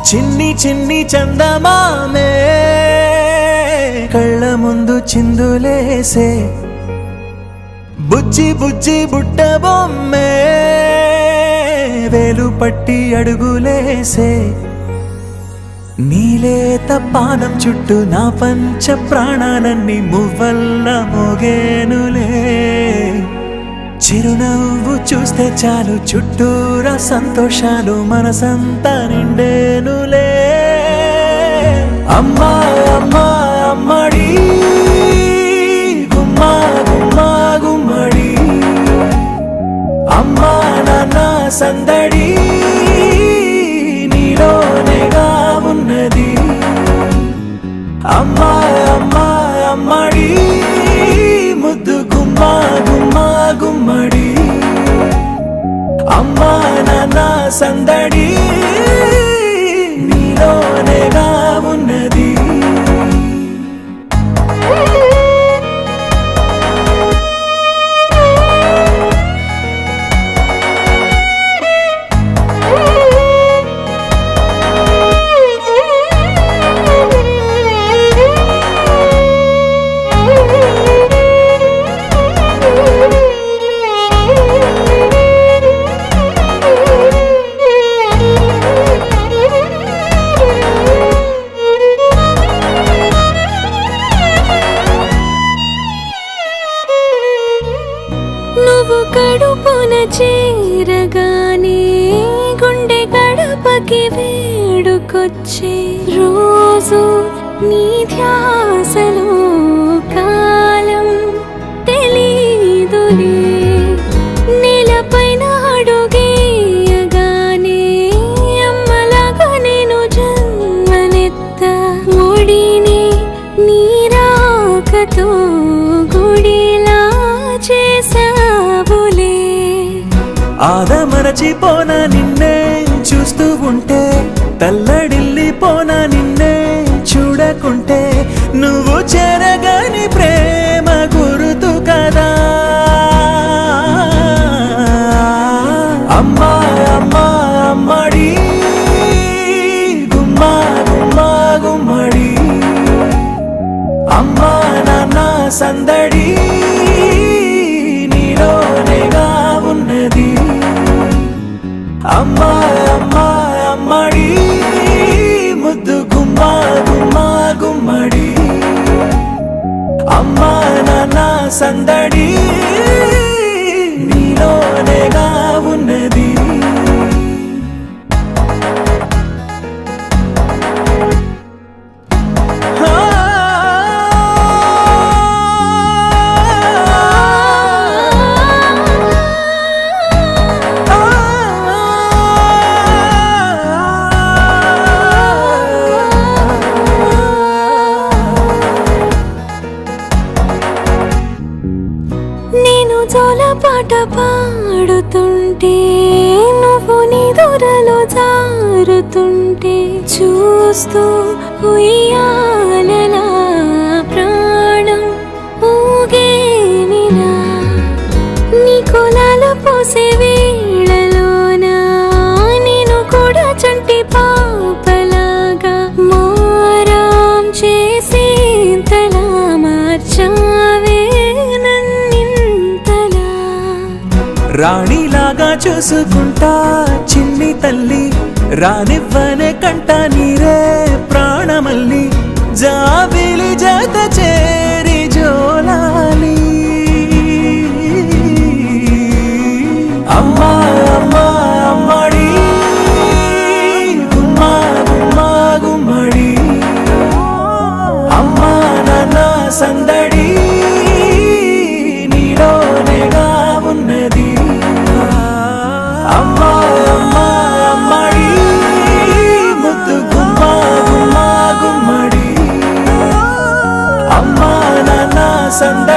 చిన్ని చిన్ని చందమామే కళ్ళ ముందు చిందులేసే బుజ్జి బుజ్జి బుట్ట బొమ్మే వేలు పట్టి అడుగులేసే నీలేత పానం చుట్టూ నా పంచ ప్రాణాలన్నీ మువ్వల్ల మోగేనులే చిరునవ్వు చూస్తే చాలు చుట్టూరా సంతోషాలు మనసంతా నిండేనులే అమ్మా అమ్మా అమ్మడి గుమ్మా గుమ్మా గుమ్మడి అమ్మా నాన్న సందడి నీలోనేగా ఉన్నది అమ్మా అమ్మా అమ్మడి ముద్దు గుమ్మా గుమ్మా గుమ్మడి అమ్మా నాన్న సందడి నీలోనేగా ఉన్నది కడుపున చేరగానే గుండె గడపకి వేడుకొచ్చే రోజు నీ ధ్యాసలో కాలం తెలీదులే నేలపైన అడుగేయగానే అమ్మలాగా నేను జన్మనెత్త ఒడిని నీ రాకతో గుడిలా చేసా ఆదమరచిపోనా నిన్నే చూస్తూ ఉంటే తల్లడిల్లిపోనా నిన్నే చూడకుంటే నువ్వు చెరగని ప్రేమ గురుతు కదా అమ్మా అమ్మా అమ్మడి గుమ్మా గుమ్మా గుమ్మడి అమ్మా నాన్న సందడి నీలోనేగా ఉన్నది అమ్మా అమ్మా అమ్మడి ముద్దు గుమ్మా గుమ్మా గుమ్మడి అమ్మా నాన్న సందడి నీలోనేగా ఉన్నది జోలపాట పాడుతుంటే నువ్వు నిదురలో జారుతుంటే చూస్తూ ఉయ్యాలలా ప్రాణం ఊగేనిలా నీ కులాల పోసే వేళలోనా నేను కూడా చంటి పాపలాగా మారాం చేసేంతలా మార్చావే రాణిలాగా చూసుకుంటా చిన్ని తల్లి రానివ్వనే కంట నీరే ప్రాణమల్లి జాబిలి జత చేరి జోలాలి అమ్మా అమ్మా అమ్మడి గుమ్మా గుమ్మా గుమ్మడి అమ్మా నాన్న సందడి నీలోనేగా ఉన్నది అమ్మా అమ్మా అమ్మడి ముద్దు గుమ్మా గుమ్మా గుమ్మడి అమ్మా నాన్న సందడి